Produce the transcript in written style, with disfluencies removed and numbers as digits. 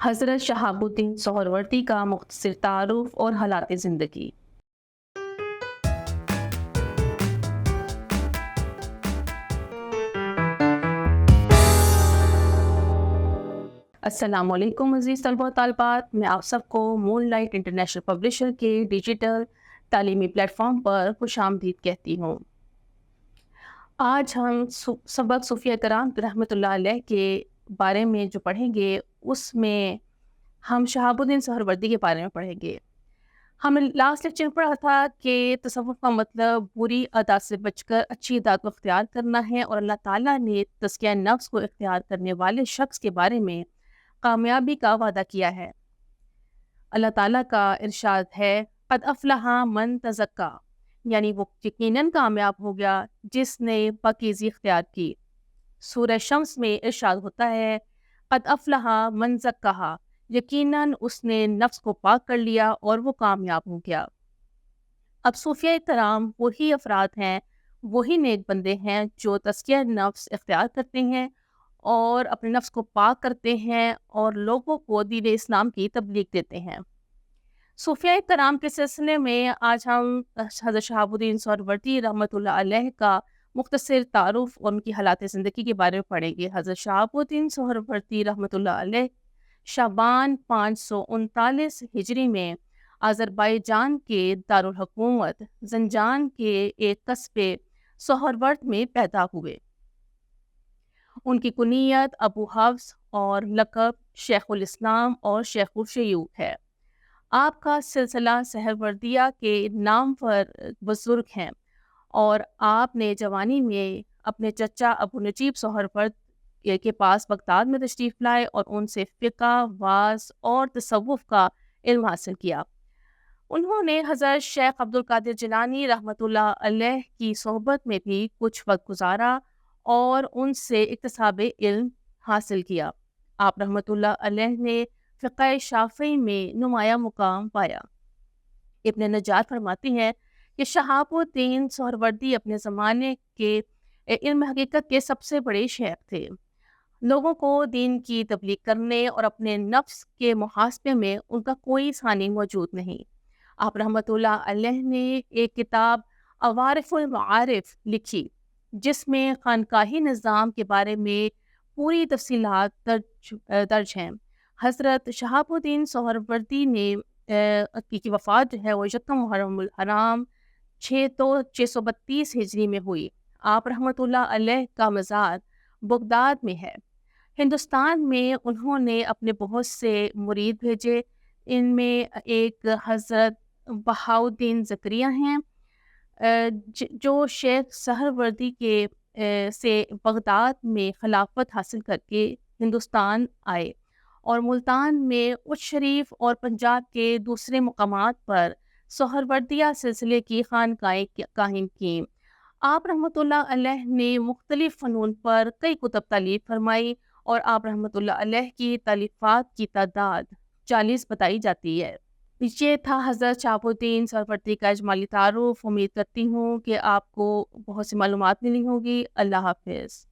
حضرت شہاب الدین سہروردی کا مختصر تعارف اور حالات زندگی۔ السلام علیکم عزیز طلبہ و طالبات، میں آپ سب کو مون لائٹ انٹرنیشنل پبلشر کے ڈیجیٹل تعلیمی پلیٹ فارم پر خوش آمدید کہتی ہوں۔ آج ہم سبق صوفیہ کرام رحمۃ اللہ علیہ کے بارے میں جو پڑھیں گے، اس میں ہم شہاب الدین سہروردی کے بارے میں پڑھیں گے۔ ہم نے لاسٹ لیکچر میں پڑھا تھا کہ تصوف کا مطلب بری عادات سے بچ کر اچھی عادات کو اختیار کرنا ہے، اور اللہ تعالیٰ نے تزکیہ نفس کو اختیار کرنے والے شخص کے بارے میں کامیابی کا وعدہ کیا ہے۔ اللہ تعالیٰ کا ارشاد ہے، قد افلح من تزکا، یعنی وہ یقیناً کامیاب ہو گیا جس نے پاکیزی اختیار کی۔ سورہ شمس میں ارشاد ہوتا ہے، قد افلح من زکاہا، یقیناً اس نے نفس کو پاک کر لیا اور وہ کامیاب ہو گیا۔ اب صوفیہ کرام وہی افراد ہیں، وہی نیک بندے ہیں جو تزکیہ نفس اختیار کرتے ہیں اور اپنے نفس کو پاک کرتے ہیں اور لوگوں کو دین اسلام کی تبلیغ دیتے ہیں۔ صوفیہ کرام کے سلسلے میں آج ہم حضرت شہاب الدین سہروردی رحمۃ اللہ علیہ کا مختصر تعارف اور ان کی حالات زندگی کے بارے میں پڑھیں گے۔ حضرت شہاب الدین سہروردی رحمۃ اللہ علیہ شعبان 539 ہجری میں آذربائیجان کے دارالحکومت زنجان کے ایک قصبے سہرورد میں پیدا ہوئے۔ ان کی کنیت ابو حفص اور لقب شیخ الاسلام اور شیخ الشیوخ ہے۔ آپ کا سلسلہ سہروردیہ کے نام پر بزرگ ہیں، اور آپ نے جوانی میں اپنے چچا ابو نجیب سہرورد کے پاس بغداد میں تشریف لائے اور ان سے فقہ، وعظ اور تصوف کا علم حاصل کیا۔ انہوں نے حضرت شیخ عبد القادر جیلانی رحمۃ اللہ علیہ کی صحبت میں بھی کچھ وقت گزارا اور ان سے اکتساب علم حاصل کیا۔ آپ رحمۃ اللہ علیہ نے فقہ شافعی میں نمایاں مقام پایا۔ ابن نجار فرماتے ہیں کہ شہاب الدین سہروردی اپنے زمانے کے علم حقیقت کے سب سے بڑے شیخ تھے۔ لوگوں کو دین کی تبلیغ کرنے اور اپنے نفس کے محاسبے میں ان کا کوئی ثانی موجود نہیں۔ آپ رحمۃ اللہ علیہ نے ایک کتاب عوارف المعارف لکھی، جس میں خانقاہی نظام کے بارے میں پوری تفصیلات درج ہیں۔ حضرت شہاب الدین سہروردی نے کی وفات جو ہے وہ یکم محرم الحرام 632 ہجری میں ہوئی۔ آپ رحمۃ اللہ علیہ کا مزار بغداد میں ہے۔ ہندوستان میں انہوں نے اپنے بہت سے مرید بھیجے، ان میں ایک حضرت بہاؤالدین زکریا ہیں جو شیخ سہروردی کے سے بغداد میں خلافت حاصل کر کے ہندوستان آئے اور ملتان میں اچ شریف اور پنجاب کے دوسرے مقامات پر سہروردیہ سلسلے کی خانقاہیں قائم کیں۔ آپ رحمۃ اللہ علیہ نے مختلف فنون پر کئی کتب تالیف فرمائی، اور آپ رحمۃ اللہ علیہ کی تالیفات کی تعداد 40 بتائی جاتی ہے۔ یہ تھا حضرت شہاب الدین سہروردی کا اجمالی تعارف۔ امید کرتی ہوں کہ آپ کو بہت سی معلومات ملی ہوگی۔ اللہ حافظ۔